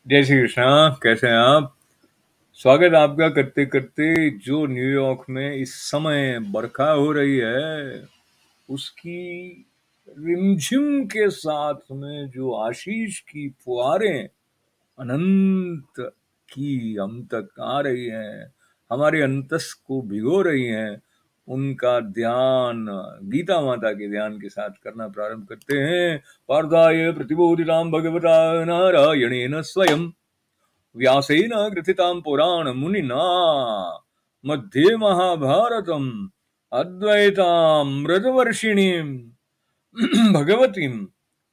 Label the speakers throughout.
Speaker 1: जय श्री कृष्णा। कैसे हैं आप? स्वागत आपका करते करते जो न्यूयॉर्क में इस समय बरखा हो रही है उसकी रिमझिम के साथ में जो आशीष की फुहारें अनंत की हम तक आ रही हैं, हमारे अंतस को भिगो रही हैं, उनका ध्यान गीता माता के ध्यान के साथ करना प्रारंभ करते हैं। पार्थाय प्रतिबोधितां भगवता नारायणेन स्वयं व्यासेन ग्रथितां पुराण मुनिना मध्ये महाभारतम् अद्वैतामृतवर्षिणीं भगवतीम्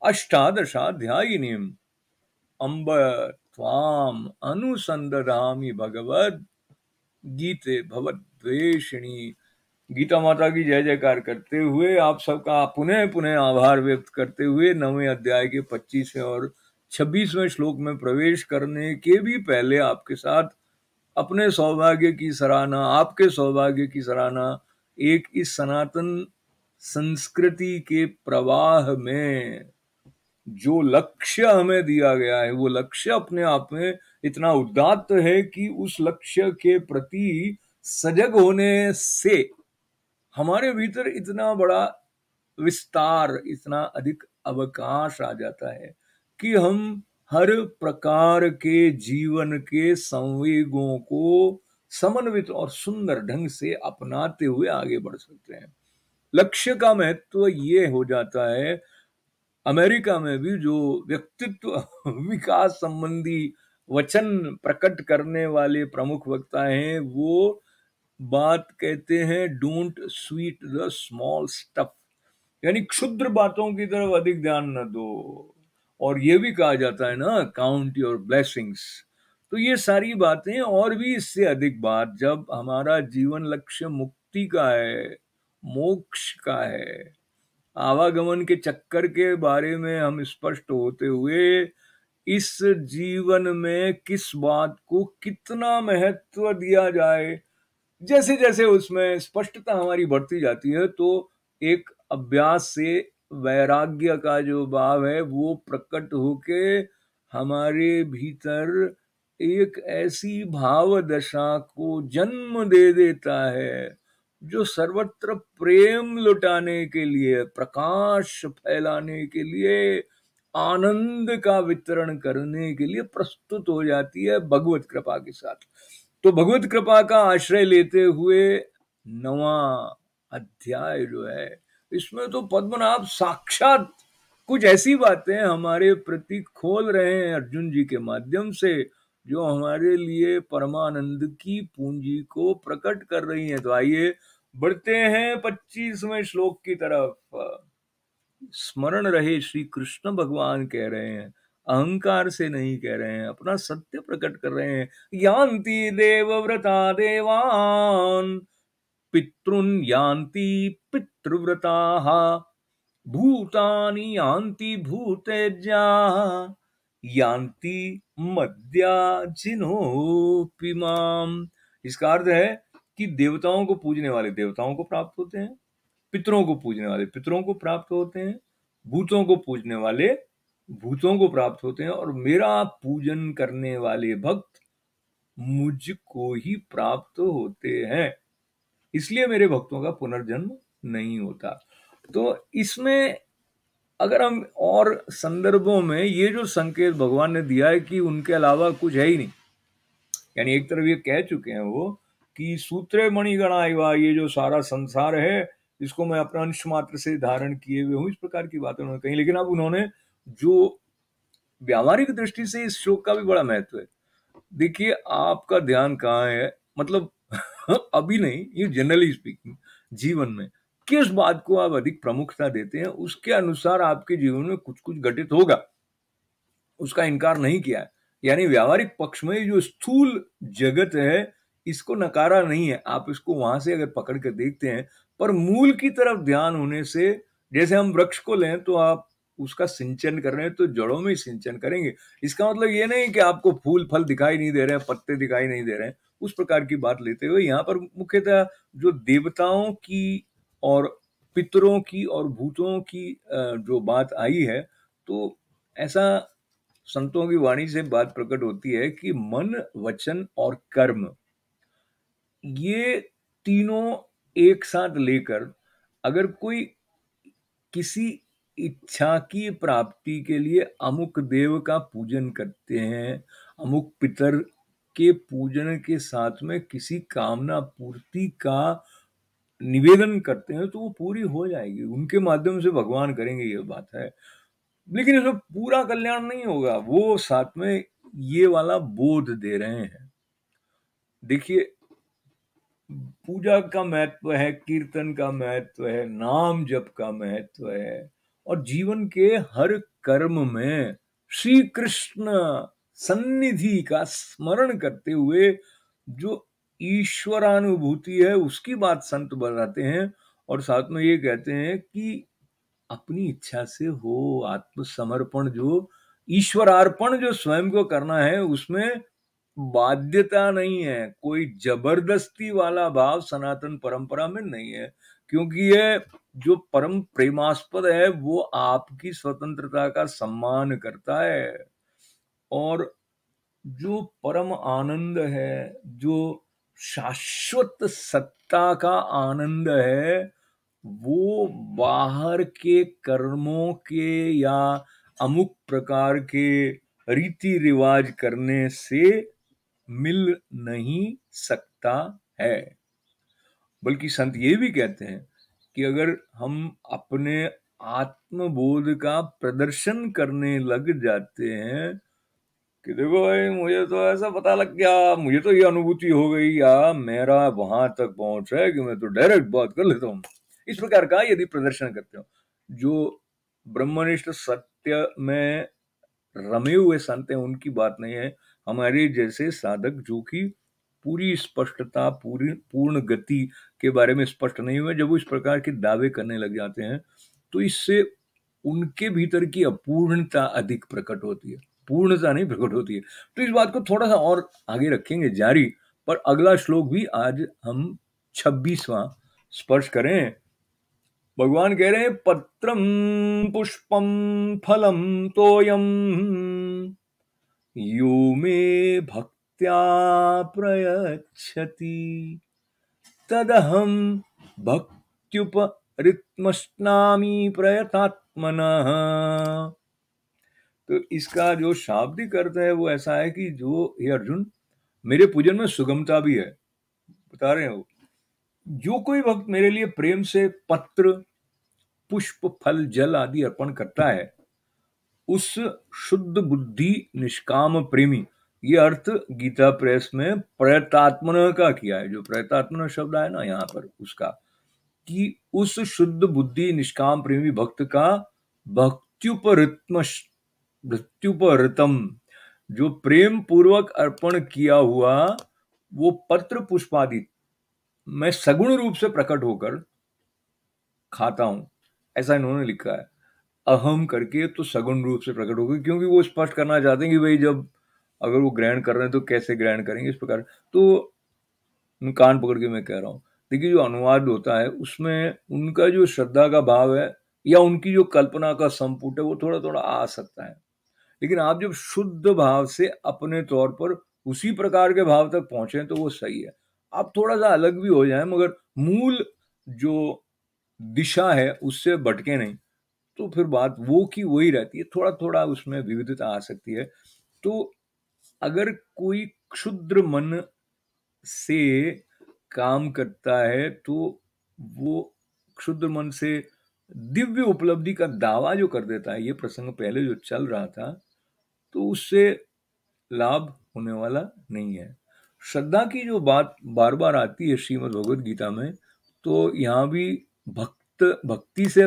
Speaker 1: अष्टादशाध्यायिनीम् अम्ब त्वाम् अनुसंदधामि भगवद गीते भवद्वेषिणी। गीता माता की जय जयकार करते हुए आप सबका पुनः पुनः आभार व्यक्त करते हुए 9वें अध्याय के 25वें और 26वें श्लोक में प्रवेश करने के भी पहले आपके साथ अपने सौभाग्य की सराहना, आपके सौभाग्य की सराहना एक इस सनातन संस्कृति के प्रवाह में जो लक्ष्य हमें दिया गया है, वो लक्ष्य अपने आप में इतना उदात्त है कि उस लक्ष्य के प्रति सजग होने से हमारे भीतर इतना बड़ा विस्तार, इतना अधिक अवकाश आ जाता है कि हम हर प्रकार के जीवन के संवेगों को समन्वित और सुंदर ढंग से अपनाते हुए आगे बढ़ सकते हैं। लक्ष्य का महत्व ये हो जाता है, अमेरिका में भी जो व्यक्तित्व विकास संबंधी वचन प्रकट करने वाले प्रमुख वक्ता हैं, वो बात कहते हैं don't sweet the small stuff, यानी क्षुद्र बातों की तरफ अधिक ध्यान न दो। और ये भी कहा जाता है ना, काउंट योर ब्लेसिंग्स। तो ये सारी बातें और भी इससे अधिक बात, जब हमारा जीवन लक्ष्य मुक्ति का है, मोक्ष का है, आवागमन के चक्कर के बारे में हम स्पष्ट होते हुए इस जीवन में किस बात को कितना महत्व दिया जाए, जैसे जैसे उसमें स्पष्टता हमारी बढ़ती जाती है तो एक अभ्यास से वैराग्य का जो भाव है वो प्रकट होके हमारे भीतर एक ऐसी भाव दशा को जन्म दे देता है जो सर्वत्र प्रेम लुटाने के लिए, प्रकाश फैलाने के लिए, आनंद का वितरण करने के लिए प्रस्तुत हो जाती है भगवत कृपा के साथ। तो भगवत कृपा का आश्रय लेते हुए 9वां अध्याय जो है, इसमें तो पद्मनाभ साक्षात कुछ ऐसी बातें हमारे प्रति खोल रहे हैं अर्जुन जी के माध्यम से, जो हमारे लिए परमानंद की पूंजी को प्रकट कर रही हैं। तो आइए बढ़ते हैं 25वें श्लोक की तरफ। स्मरण रहे, श्री कृष्ण भगवान कह रहे हैं, अहंकार से नहीं कह रहे हैं, अपना सत्य प्रकट कर रहे हैं। यान्ति देवव्रता देवान् पितॄन् यान्ति पितृव्रताः भूतानि यान्ति भूतेज्याः यान्ति मद्याजिनोऽपि माम्। इसका अर्थ है कि देवताओं को पूजने वाले देवताओं को प्राप्त होते हैं, पितरों को पूजने वाले पितरों को प्राप्त होते हैं, भूतों को पूजने वाले भूतों को प्राप्त होते हैं, और मेरा पूजन करने वाले भक्त मुझको ही प्राप्त होते हैं। इसलिए मेरे भक्तों का पुनर्जन्म नहीं होता। तो इसमें अगर हम और संदर्भों में ये जो संकेत भगवान ने दिया है कि उनके अलावा कुछ है ही नहीं, यानी एक तरफ ये कह चुके हैं वो कि सूत्रे मणिगणा इवा, ये जो सारा संसार है इसको मैं अपना अंश मात्र से धारण किए हुए हूँ, इस प्रकार की बातें उन्होंने कही। लेकिन अब उन्होंने जो व्यावहारिक दृष्टि से इस श्लोक का भी बड़ा महत्व है। देखिए आपका ध्यान कहाँ है, मतलब अभी नहीं, ये जनरली स्पीकिंग जीवन में किस बात को आप अधिक प्रमुखता देते हैं, उसके अनुसार आपके जीवन में कुछ कुछ घटित होगा, उसका इनकार नहीं किया है। यानी व्यावहारिक पक्ष में जो स्थूल जगत है इसको नकारा नहीं है, आप इसको वहां से अगर पकड़ कर देखते हैं, पर मूल की तरफ ध्यान होने से, जैसे हम वृक्ष को लें तो आप उसका सिंचन कर रहे हैं तो जड़ों में ही सिंचन करेंगे। इसका मतलब ये नहीं कि आपको फूल फल दिखाई नहीं दे रहे हैं, पत्ते दिखाई नहीं दे रहे हैं, उस प्रकार की बात लेते हुए यहाँ पर मुख्यतः जो देवताओं की और पितरों की और भूतों की जो बात आई है, तो ऐसा संतों की वाणी से बात प्रकट होती है कि मन, वचन और कर्म, ये तीनों एक साथ लेकर अगर कोई किसी इच्छा की प्राप्ति के लिए अमुक देव का पूजन करते हैं, अमुक पितर के पूजन के साथ में किसी कामना पूर्ति का निवेदन करते हैं, तो वो पूरी हो जाएगी, उनके माध्यम से भगवान करेंगे, ये बात है। लेकिन इसमें पूरा कल्याण नहीं होगा, वो साथ में ये वाला बोध दे रहे हैं। देखिए, पूजा का महत्व है, कीर्तन का महत्व है, नाम जप का महत्व है, और जीवन के हर कर्म में श्री कृष्ण सन्निधि का स्मरण करते हुए जो ईश्वरानुभूति है उसकी बात संत बताते हैं, और साथ में ये कहते हैं कि अपनी इच्छा से हो, आत्मसमर्पण, जो ईश्वरार्पण जो स्वयं को करना है, उसमें बाध्यता नहीं है, कोई जबरदस्ती वाला भाव सनातन परंपरा में नहीं है, क्योंकि ये जो परम प्रेमास्पद है वो आपकी स्वतंत्रता का सम्मान करता है, और जो परम आनंद है, जो शाश्वत सत्ता का आनंद है, वो बाहर के कर्मों के या अमुक प्रकार के रीति रिवाज करने से मिल नहीं सकता है। बल्कि संत ये भी कहते हैं कि अगर हम अपने आत्मबोध का प्रदर्शन करने लग जाते हैं कि देखो भाई, मुझे तो ऐसा पता लग गया, मुझे तो ये अनुभूति हो गई, या मेरा वहां तक पहुंच है कि मैं तो डायरेक्ट बात कर लेता हूँ, इस प्रकार का यदि प्रदर्शन करते हो, जो ब्रह्मनिष्ठ सत्य में रमे हुए संत हैं उनकी बात नहीं है, हमारे जैसे साधक जो कि पूरी स्पष्टता, पूरी पूर्ण गति के बारे में स्पष्ट नहीं हुए, जब वो इस प्रकार के दावे करने लग जाते हैं, तो इससे उनके भीतर की अपूर्णता अधिक प्रकट होती है, पूर्णता नहीं प्रकट होती है। तो इस बात को थोड़ा सा और आगे रखेंगे जारी, पर अगला श्लोक भी आज हम 26वां स्पर्श करें। भगवान कह रहे हैं, पत्रम पुष्पम फलम तोयम यो मे भक्त्या प्रयच्छति तदहम भक्त्युपरितमश्नामि प्रयतात्मनः। तो इसका जो शाब्दिक अर्थ है वो ऐसा है कि जो हे अर्जुन, मेरे पूजन में सुगमता भी है। बता रहे हो, जो कोई भक्त मेरे लिए प्रेम से पत्र, पुष्प, फल, जल आदि अर्पण करता है, उस शुद्ध बुद्धि निष्काम प्रेमी, ये अर्थ गीता प्रेस में प्रयतात्मन का किया है, जो प्रयतात्मन शब्द है ना यहाँ पर, उसका, कि उस शुद्ध बुद्धि निष्काम प्रेमी भक्त का भक्त्युपरतम, जो प्रेम पूर्वक अर्पण किया हुआ वो पत्र पुष्पादि मैं सगुण रूप से प्रकट होकर खाता हूं, ऐसा इन्होंने लिखा है। अहम करके तो सगुण रूप से प्रकट होगी, क्योंकि वो स्पष्ट करना चाहते हैं कि भाई जब अगर वो ग्रहण कर रहे हैं तो कैसे ग्रहण करेंगे, इस प्रकार। तो कान पकड़ के मैं कह रहा हूँ, देखिए जो अनुवाद होता है उसमें उनका जो श्रद्धा का भाव है या उनकी जो कल्पना का संपुट है वो थोड़ा थोड़ा आ सकता है, लेकिन आप जब शुद्ध भाव से अपने तौर पर उसी प्रकार के भाव तक पहुंचे तो वो सही है। आप थोड़ा सा अलग भी हो जाए मगर मूल जो दिशा है उससे भटके नहीं, तो फिर बात वो की वही रहती है, थोड़ा थोड़ा उसमें विविधता आ सकती है। तो अगर कोई क्षुद्र मन से काम करता है तो वो क्षुद्र मन से दिव्य उपलब्धि का दावा जो कर देता है, ये प्रसंग पहले जो चल रहा था, तो उससे लाभ होने वाला नहीं है। श्रद्धा की जो बात बार बार आती है श्रीमद् भगवद गीता में, तो यहाँ भी भक्ति से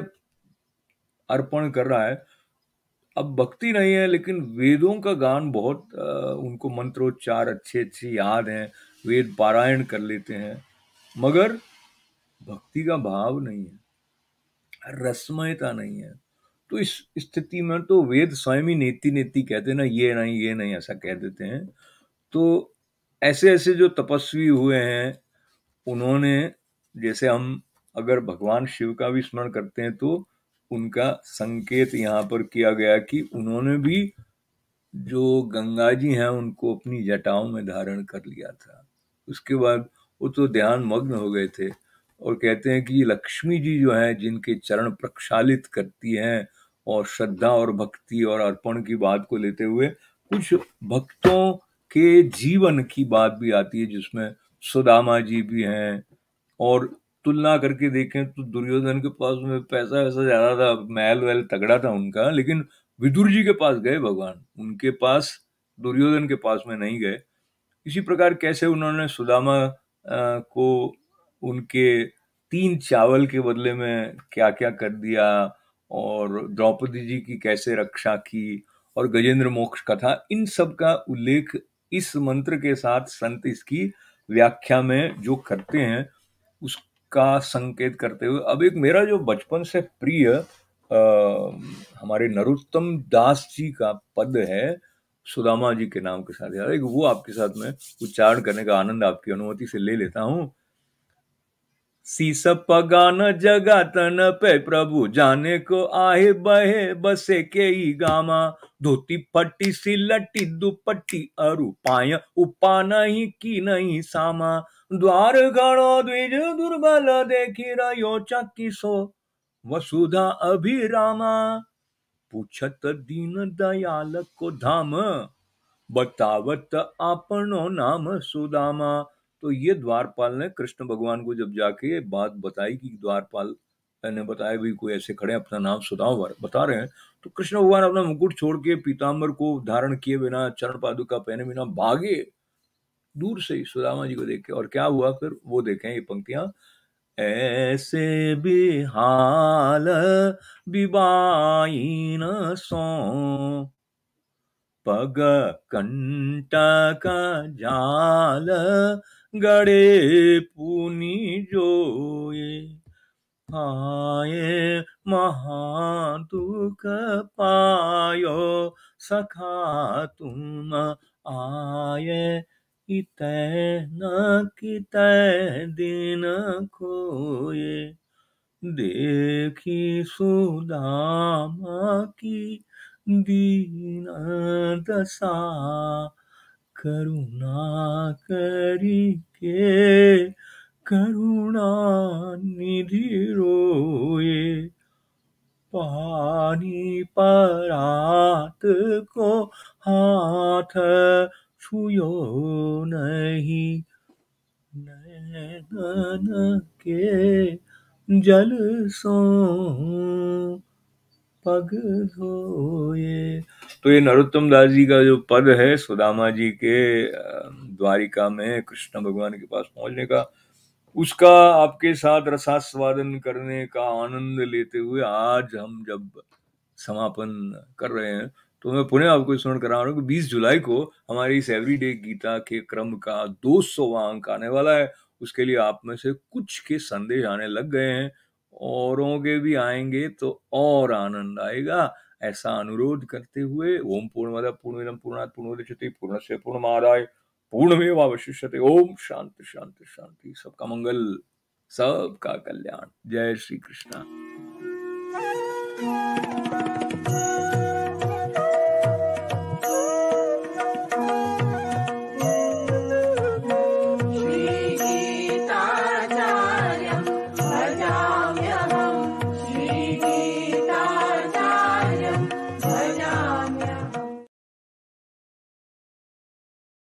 Speaker 1: अर्पण कर रहा है। अब भक्ति नहीं है लेकिन वेदों का गान बहुत उनको मंत्रोच्चार अच्छे अच्छे याद हैं, वेद पारायण कर लेते हैं, मगर भक्ति का भाव नहीं है, रसमयता नहीं है। तो इस स्थिति में तो वेद स्वयं ही नेति नेति कहते हैं ना, ये नहीं ये नहीं, ऐसा कह देते हैं। तो ऐसे ऐसे जो तपस्वी हुए हैं उन्होंने, जैसे हम अगर भगवान शिव का भी स्मरण करते हैं तो उनका संकेत यहाँ पर किया गया कि उन्होंने भी जो गंगा जी हैं उनको अपनी जटाओं में धारण कर लिया था। उसके बाद वो तो ध्यान मग्न हो गए थे और कहते हैं कि लक्ष्मी जी जो है जिनके चरण प्रक्षालित करती हैं, और श्रद्धा और भक्ति और अर्पण की बात को लेते हुए कुछ भक्तों के जीवन की बात भी आती है, जिसमें सुदामा जी भी हैं। और तुलना करके देखें तो दुर्योधन के पास में पैसा वैसा ज्यादा था, महल वहल तगड़ा था उनका, लेकिन विदुर जी के पास गए भगवान, उनके पास, दुर्योधन के पास में नहीं गए। इसी प्रकार कैसे उन्होंने सुदामा को उनके 3 चावल के बदले में क्या क्या कर दिया, और द्रौपदी जी की कैसे रक्षा की, और गजेंद्र मोक्ष कथा, इन सब का उल्लेख इस मंत्र के साथ संत इसकी व्याख्या में जो करते हैं उसका संकेत करते हुए, अब एक मेरा जो बचपन से प्रिय हमारे नरोत्तम दास जी का पद है सुदामा जी के नाम के साथ, यार एक वो आपके साथ में उच्चारण करने का आनंद आपकी अनुमति से ले लेता हूं। शीस पगान जगा तन पे प्रभु जाने को आहे बहे बसे के ही गामा, धोती पट्टी सिलटी दुपट्टी अरु पाय उपा नहीं की नहीं सामा, द्वार गणो द्विज दुर्बल देखी रयो चक्की सो वसुधा अभिरामा, पूछत दीन दयाल को धाम बतावत आपनो नाम सुदामा। तो ये द्वारपाल ने कृष्ण भगवान को जब जाके बात बताई कि द्वारपाल ने बताया भी कोई ऐसे खड़े अपना नाम सुदामा बता रहे हैं, तो कृष्ण भगवान अपना मुकुट छोड़ के पीताम्बर को धारण किए बिना, चरण पादुका पहने बिना भागे दूर से ही सुदामा जी को देख के। और क्या हुआ फिर वो देखें ये पंक्तियां, ऐसे बिहाल बिबाइन सो पग कंटक जाल गड़े पुनि जोए, आये महादुख पायो सखा तुम आये, इतै न कितै दिन खोए, देखी सुदामा की दीन दशा, करुणा करी के करुणा निधि रोए, पानी परात को हाथ छुयो नहीं, नैनन के जल सो पग धोए। तो ये नरोत्तम दास जी का जो पद है सुदामा जी के द्वारिका में कृष्ण भगवान के पास पहुंचने का, उसका आपके साथ रसास्वादन करने का आनंद लेते हुए आज हम जब समापन कर रहे हैं, तो मैं पुनः आपको स्मरण करा रहा हूँ कि 20 जुलाई को हमारी इस एवरीडे गीता के क्रम का 200वां अंक आने वाला है। उसके लिए आप में से कुछ के संदेश आने लग गए हैं, औरों के भी आएंगे तो और आनंद आएगा, ऐसा अनुरोध करते हुए ओम पूर्णमदः पूर्णमिदं पूर्णात् पूर्णोदच्यते पूर्णस्य पूर्णमादाय पूर्णमेवावशिष्यते। ओम शांति शांति शांति। सबका मंगल, सबका कल्याण। जय श्री कृष्ण।